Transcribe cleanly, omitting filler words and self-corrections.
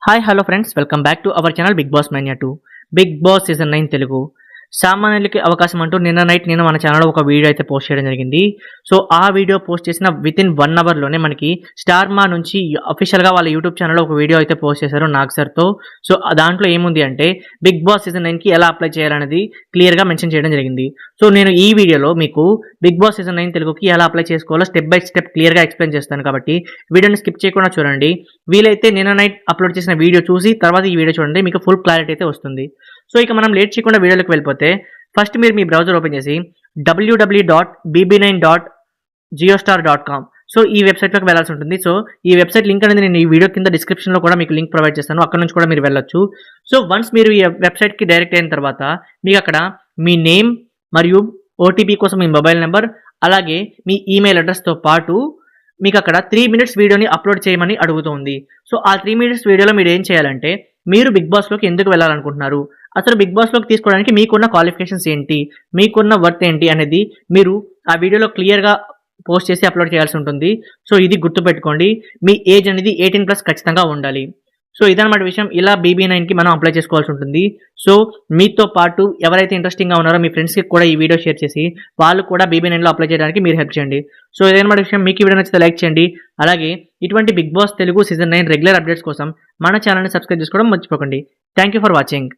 Hi hello friends, welcome back to our channel Bigg Boss మాన్యా 2. Bigg Boss season 9 Telugu సామాన్యులకి అవకాశం అంటూ నిన్న నైట్ నేను మన ఛానల్లో ఒక వీడియో అయితే పోస్ట్ చేయడం జరిగింది. సో ఆ వీడియో పోస్ట్ చేసిన వితిన్ 1 అవర్లోనే మనకి స్టార్ మా నుంచి అఫీషియల్గా వాళ్ళ యూట్యూబ్ ఛానల్లో ఒక వీడియో అయితే పోస్ట్ చేశారు నాగ్ సార్తో. సో దాంట్లో ఏముంది అంటే బిగ్ బాస్ సీజన్ 9కి ఎలా అప్లై చేయాలనేది క్లియర్గా మెన్షన్ చేయడం జరిగింది. సో నేను ఈ వీడియోలో మీకు బిగ్ బాస్ సీజన్ 9 తెలుగుకి ఎలా అప్లై చేసుకోవాలో స్టెప్ బై స్టెప్ క్లియర్గా ఎక్స్ప్లెయిన్ చేస్తాను, కాబట్టి వీడియోని స్కిప్ చేయకుండా చూడండి. వీలైతే నిన్న నైట్ అప్లోడ్ చేసిన వీడియో చూసి తర్వాత ఈ వీడియో చూడండి, మీకు ఫుల్ క్లారిటీ అయితే వస్తుంది. సో ఇక మనం లేట్ చేయకుండా వీడియోలోకి వెళ్ళిపోతే, ఫస్ట్ మీరు మీ బ్రౌజర్ ఓపెన్ చేసి www.bb9.geostar.com సో ఈ వెబ్సైట్లోకి వెళ్ళాల్సి ఉంటుంది. సో ఈ వెబ్సైట్ లింక్ అనేది నేను ఈ వీడియో కింద డిస్క్రిప్షన్లో కూడా మీకు లింక్ ప్రొవైడ్ చేస్తాను, అక్కడ నుంచి కూడా మీరు వెళ్ళొచ్చు. సో వన్స్ మీరు ఈ వెబ్సైట్కి డైరెక్ట్ అయిన తర్వాత మీకు అక్కడ మీ నేమ్ మరియు ఓటీపీ కోసం మీ మొబైల్ నెంబర్, అలాగే మీ ఈమెయిల్ అడ్రస్తో పాటు మీకు అక్కడ 3 minutes వీడియోని అప్లోడ్ చేయమని అడుగుతుంది. సో ఆ 3 minutes వీడియోలో మీరు ఏం చేయాలంటే, మీరు బిగ్ బాస్లోకి ఎందుకు వెళ్ళాలనుకుంటున్నారు, అసలు బిగ్ బాస్లోకి తీసుకోవడానికి మీకున్న క్వాలిఫికేషన్స్ ఏంటి, మీకున్న వర్త్ ఏంటి అనేది మీరు ఆ వీడియోలో క్లియర్గా పోస్ట్ చేసి అప్లోడ్ చేయాల్సి ఉంటుంది. సో ఇది గుర్తుపెట్టుకోండి, మీ ఏజ్ అనేది 18+ ఖచ్చితంగా ఉండాలి. సో ఇదన్నమాట విషయం. ఇలా BB9కి మనం అప్లై చేసుకోవాల్సి ఉంటుంది. సో మీతో పాటు ఎవరైతే ఇంట్రెస్టింగ్గా ఉన్నారో మీ ఫ్రెండ్స్కి కూడా ఈ వీడియో షేర్ చేసి వాళ్ళు కూడా BB9లో అప్లై చేయడానికి మీరు హెల్ప్ చేయండి. సో ఇదన్నమాట విషయం. మీకు ఈ వీడియో నచ్చితే లైక్ చేయండి. అలాగే ఇటువంటి Bigg Boss Telugu season 9 regular updates కోసం మన ఛానల్ని సబ్స్క్రైబ్ చేసుకోవడం మర్చిపోకండి. Thank you for watching.